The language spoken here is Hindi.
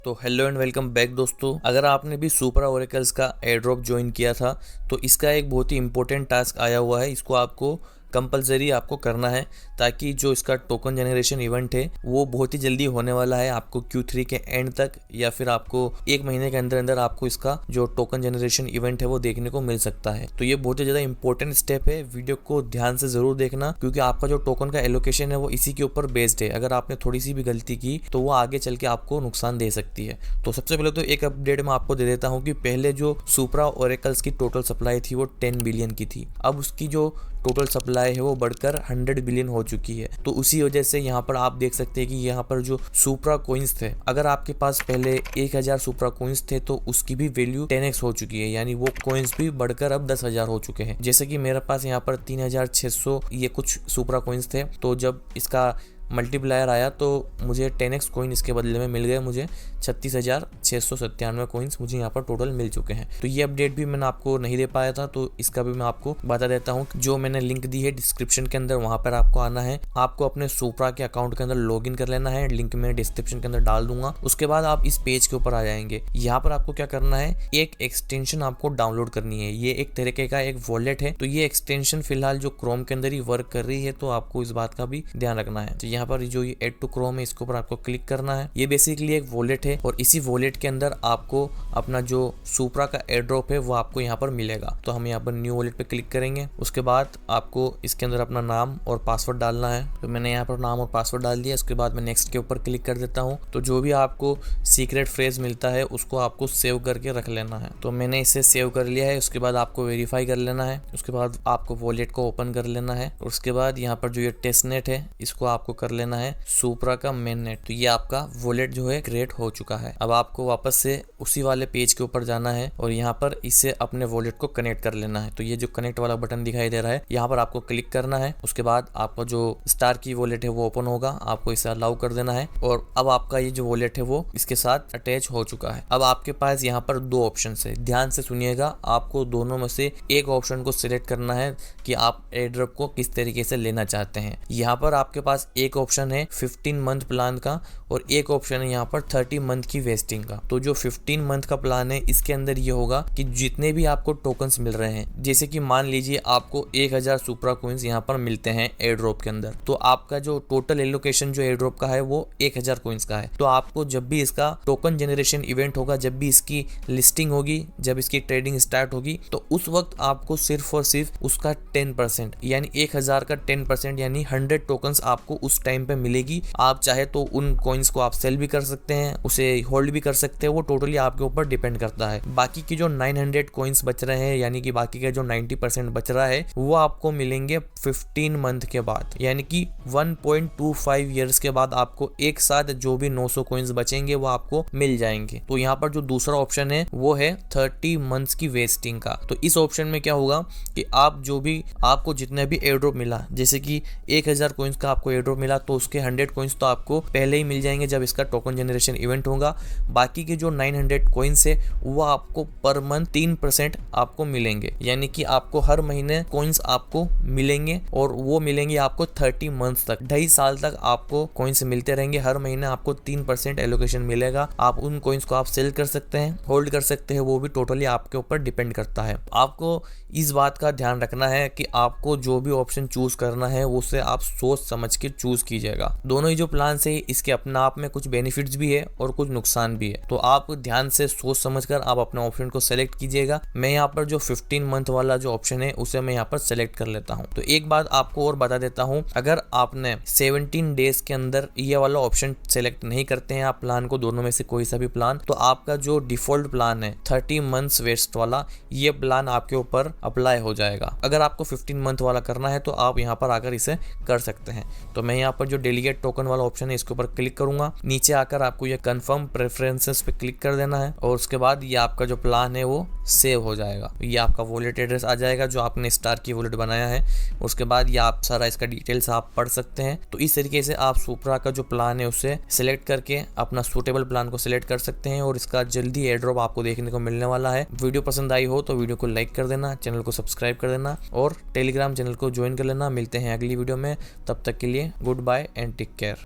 तो हेलो एंड वेलकम बैक दोस्तों। अगर आपने भी सुपरा ओरेकल्स का एयर ड्रॉप ज्वाइन किया था तो इसका एक बहुत ही इंपॉर्टेंट टास्क आया हुआ है। इसको आपको कंपलसरी आपको करना है ताकि जो इसका टोकन जनरेशन इवेंट है वो बहुत ही जल्दी होने वाला है। आपको Q3 के एंड तक या फिर आपको एक महीने के अंदर अंदर आपको इसका जो टोकन जनरेशन इवेंट है वो देखने को मिल सकता है। तो ये बहुत ही ज़्यादा इंपॉर्टेंट स्टेप है। वीडियो को ध्यान से ज़रूर देखना क्योंकि आपका जो टोकन का एलोकेशन है वो इसी के ऊपर बेस्ड है। अगर आपने थोड़ी सी भी गलती की तो वो आगे चल के आपको नुकसान दे सकती है। तो सबसे पहले तो एक अपडेट मैं आपको दे देता हूँ कि पहले जो सुपरा ओरेकल्स की टोटल सप्लाई थी वो 10 बिलियन की थी। अब उसकी जो टोटल सप्लाई है वो बढ़कर 100 बिलियन हो चुकी है। तो उसी वजह से यहाँ पर आप देख सकते हैं कि यहाँ पर जो सुपरा कोइंस थे, अगर आपके पास पहले 1000 सुपरा कोइंस थे तो उसकी भी वैल्यू 10x हो चुकी है, यानी वो कोइंस भी बढ़कर अब 10,000 हो चुके हैं। जैसे कि मेरे पास यहाँ पर 3600 ये कुछ सुपरा कोइंस थे, तो जब इसका मल्टीप्लायर आया तो मुझे 10x कोइन इसके बदले में मिल गए। मुझे 36,697 कोइंस मुझे यहाँ पर टोटल मिल चुके हैं। तो ये अपडेट भी मैंने आपको नहीं दे पाया था तो इसका भी मैं आपको बता देता हूँ। जो मैंने लिंक दी है डिस्क्रिप्शन के अंदर, वहां पर आपको आना है। आपको अपने सुपरा के अकाउंट के अंदर लॉगिन कर लेना है। लिंक मैं डिस्क्रिप्शन के अंदर डाल दूंगा। उसके बाद आप इस पेज के ऊपर आ जाएंगे। यहाँ पर आपको क्या करना है, एक एक्सटेंशन आपको डाउनलोड करनी है। ये एक तरीके का एक वॉलेट है। तो ये एक्सटेंशन फिलहाल जो क्रोम के अंदर ही वर्क कर रही है, तो आपको इस बात का भी ध्यान रखना है। तो यहाँ पर जो ये ऐड टू क्रोम है इसके ऊपर आपको क्लिक करना है। ये बेसिकली एक वॉलेट है और इसी वॉलेट के अंदर आपको अपना जो सुपरा का एयर ड्रॉप है वो आपको यहाँ पर मिलेगा। तो हम यहाँ पर न्यू वॉलेट पे क्लिक करेंगे। उसके बाद आपको इसके अंदर अपना नाम और पासवर्ड डालना है। तो मैंने यहाँ पर नाम और पासवर्ड डाल दिया। उसके बाद मैं नेक्स्ट के ऊपर क्लिक कर देता हूँ। तो जो भी आपको सीक्रेट फ्रेज मिलता है उसको आपको सेव करके रख लेना है। तो मैंने इसे सेव कर लिया है। उसके बाद आपको वेरीफाई कर लेना है। उसके बाद आपको वॉलेट को ओपन कर लेना है। उसके बाद यहाँ पर जो ये टेस्ट नेट है इसको आपको कर लेना है सुपरा का मेन नेट। तो ये आपका वॉलेट जो है क्रिएट हो चुका है। अब आपको वापस से उसी वाले पेज के ऊपर जाना है और यहाँ पर इसे अपने वॉलेट को कनेक्ट कर लेना है। तो ये जो कनेक्ट वाला बटन दिखाई दे रहा है यहाँ पर आपको क्लिक करना है। उसके बाद आपका जो स्टार की वॉलेट है वो ओपन होगा। आपको इसे अलाउ कर देना है और अब आपका ये जो वॉलेट है वो इसके साथ अटैच हो चुका है। अब आपके पास यहाँ पर दो ऑप्शन है, ध्यान से सुनिएगा। आपको दोनों में से एक ऑप्शन को सिलेक्ट करना है कि आप एयरड्रॉप को किस तरीके से लेना चाहते हैं। यहाँ पर आपके पास एक ऑप्शन है 15 मंथ प्लान का और एक ऑप्शन है यहाँ पर 30 मंथ की वेस्टिंग का। तो जो 15 मंथ का प्लान है इसके अंदर ये होगा कि जितने भी आपको टोकन्स मिल रहे हैं, जैसे कि मान लीजिए आपको 1000 सुपरा कोइंस यहाँ पर मिलते हैं एयर ड्रॉप के अंदर, तो आपका जो टोटल एलोकेशन जो एयर ड्रॉप का है वो 1000 कोइंस का है। तो आपको जब भी इसका टोकन जनरेशन इवेंट होगा, जब भी इसकी लिस्टिंग होगी, जब इसकी ट्रेडिंग स्टार्ट होगी, तो उस वक्त आपको सिर्फ और सिर्फ उसका 10% यानी 1000 का 10% यानी 100 टोकन्स आपको उस टाइम पे मिलेगी। आप चाहे तो उन कॉइन्स को आप सेल भी कर सकते हैं, उसे होल्ड भी कर सकते हैं, वो टोटली आपके ऊपर डिपेंड करता है। बाकी की जो 900 कॉइन्स बच रहे हैं यानी कि बाकी का जो 90% बच रहा है वो आपको मिलेंगे 15 मंथ के बाद, यानी कि 1.25 ईयर्स के बाद आपको एक साथ जो भी 900 कॉइन्स बचेंगे वो आपको मिल जाएंगे। तो यहाँ पर जो दूसरा ऑप्शन है वो है 30 मंथ्स की वेस्टिंग का। तो इस ऑप्शन में क्या होगा कि आप जो भी आपको जितने भी एयर ड्रॉप मिला, जैसे कि 1000 कॉइन्स का आपको एयर ड्रॉप मिला तो उसके 100 कॉइन्स तो आपको पहले ही मिल जाएंगे जब इसका टोकन जनरेशन इवेंट होगा। बाकी के जो 900 कॉइन्स है वो आपको पर मंथ 3% आपको मिलेंगे, यानी कि आपको हर महीने कॉइन्स आपको मिलेंगे और वो मिलेंगे आपको 30 मंथ्स तक, 2.5 साल तक आपको कॉइन्स मिलते रहेंगे। हर महीने आपको 3% एलोकेशन मिलेगा। आप उन कॉइन्स को आप सेल कर सकते हैं, होल्ड कर सकते हैं, वो भी टोटली आपके ऊपर डिपेंड करता है। आपको इस बात का ध्यान रखना है कि आपको जो भी ऑप्शन चूज करना है उसे आप सोच समझ के चूज कीजिएगा। दोनों ही जो प्लान है इसके अपना आप में कुछ बेनिफिट्स भी है और कुछ नुकसान भी है। तो आप ध्यान से सोच समझकर आप अपने ऑप्शन को सेलेक्ट कीजिएगा। मैं यहाँ पर जो 15 मंथ वाला जो ऑप्शन है उसे मैं यहाँ पर सेलेक्ट कर लेता हूँ। तो एक बात आपको और बता देता हूँ, अगर आपने 17 डेज के अंदर ये वाला ऑप्शन सेलेक्ट नहीं करते हैं आप प्लान को, दोनों में से कोई सा भी प्लान, तो आपका जो डिफॉल्ट प्लान है 30 मंथ्स वेस्ट वाला, ये प्लान आपके ऊपर अप्लाई हो जाएगा। अगर आपको 15 मंथ वाला करना है तो आप यहाँ पर आकर इसे कर सकते हैं। तो मैं यहाँ पर जो डेलीगेट टोकन वाला ऑप्शन है इसके ऊपर क्लिक करूंगा। नीचे आकर आपको ये कंफर्म प्रेफरेंसेस पे क्लिक कर देना है और उसके बाद ये आपका जो प्लान है वो सेव हो जाएगा। ये आपका वॉलेट एड्रेस आ जाएगा जो आपने स्टार की वॉलेट बनाया है। उसके बाद ये आप सारा इसका डिटेल्स आप पढ़ सकते हैं। तो इस तरीके से आप सुपरा का जो प्लान है उसे सिलेक्ट करके अपना सूटेबल प्लान को सिलेक्ट कर सकते हैं और इसका जल्दी एयर ड्रॉप आपको देखने को मिलने वाला है। वीडियो पसंद आई हो तो वीडियो को लाइक कर देना, चैनल को सब्सक्राइब कर देना और टेलीग्राम चैनल को ज्वाइन कर लेना। मिलते हैं अगली वीडियो में, तब तक के लिए goodbye and take care.